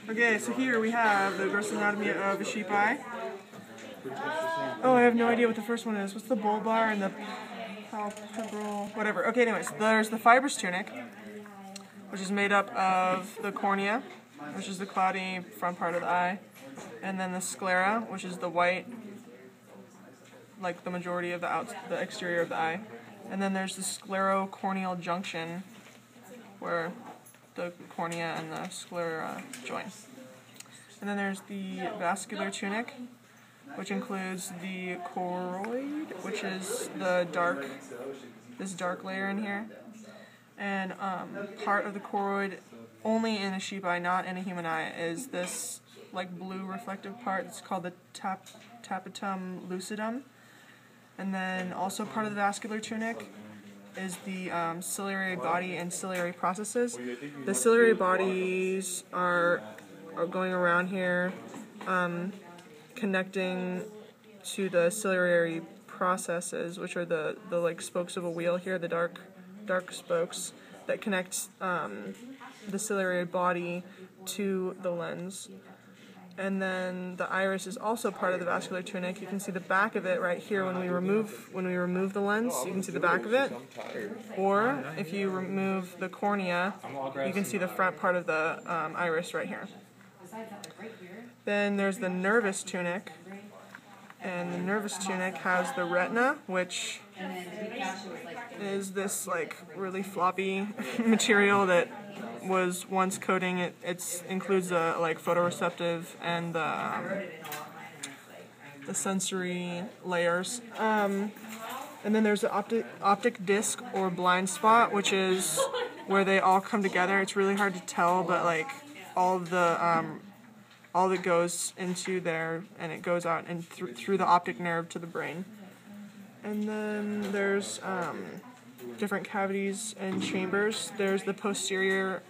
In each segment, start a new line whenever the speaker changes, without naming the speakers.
Okay, so here we have the gross anatomy of a sheep eye. Oh, I have no idea what the first one is. What's the bulbar and the palpebral, whatever. Okay, anyways, there's the fibrous tunic, which is made up of the cornea, which is the cloudy front part of the eye, and then the sclera, which is the white, like the majority of the exterior of the eye. And then there's the sclerocorneal junction, where the cornea and the sclera join. And then there's the vascular tunic, which includes the choroid, which is this dark layer in here. And part of the choroid, only in a sheep eye, not in a human eye, is this like blue reflective part. It's called the tapetum lucidum. And then also part of the vascular tunic is the ciliary body and ciliary processes. The ciliary bodies are going around here, connecting to the ciliary processes, which are the like spokes of a wheel here, the dark spokes that connect the ciliary body to the lens. And then the iris is also part of the vascular tunic. You can see the back of it right here when we remove the lens. You can see the back of it. Or if you remove the cornea, you can see the front part of the iris right here. Then there's the nervous tunic. And the nervous tunic has the retina, which is this like really floppy material that was once coating. It includes the like photoreceptive and the sensory layers. And then there's the optic disc or blind spot, which is where they all come together. It's really hard to tell, but like all that goes into there and it goes out and through the optic nerve to the brain. And then there's different cavities and chambers. There's the posterior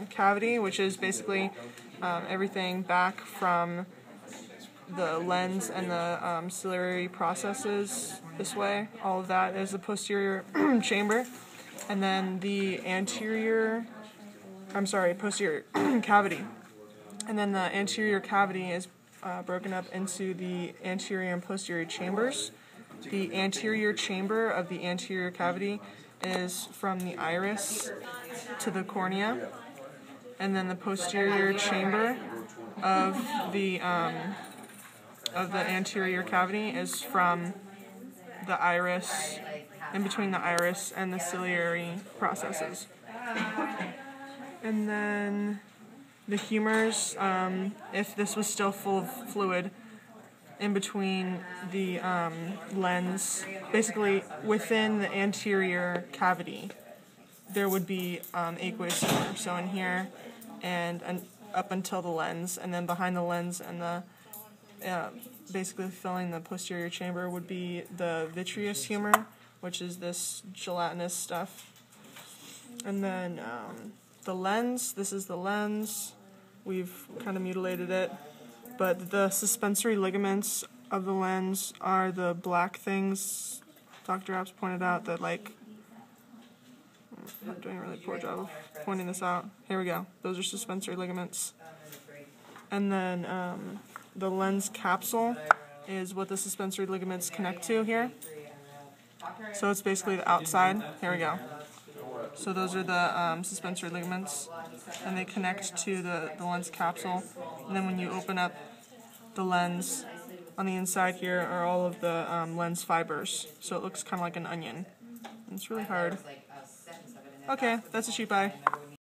cavity, which is basically everything back from the lens and the ciliary processes this way. All of that is the posterior chamber. And then the posterior cavity. And then the anterior cavity is broken up into the anterior and posterior chambers. The anterior chamber of the anterior cavity is from the iris to the cornea, and then the posterior chamber of the anterior cavity is from the iris, in between the iris and the ciliary processes. And then the humors, if this was still full of fluid, in between the lens, basically within the anterior cavity, there would be aqueous humor. So in here and up until the lens, and then behind the lens and the basically filling the posterior chamber would be the vitreous humor, which is this gelatinous stuff. And then the lens, this is the lens. We've kind of mutilated it. But the suspensory ligaments of the lens are the black things. Dr. Abts pointed out that, like, I'm not doing a really poor job of pointing this out. Here we go. Those are suspensory ligaments. And then the lens capsule is what the suspensory ligaments connect to here. So it's basically the outside. Here we go. So those are the suspensory ligaments, and they connect to the lens capsule. And then when you open up the lens, on the inside here are all of the lens fibers. So it looks kind of like an onion. And it's really hard. Okay, that's a sheep eye.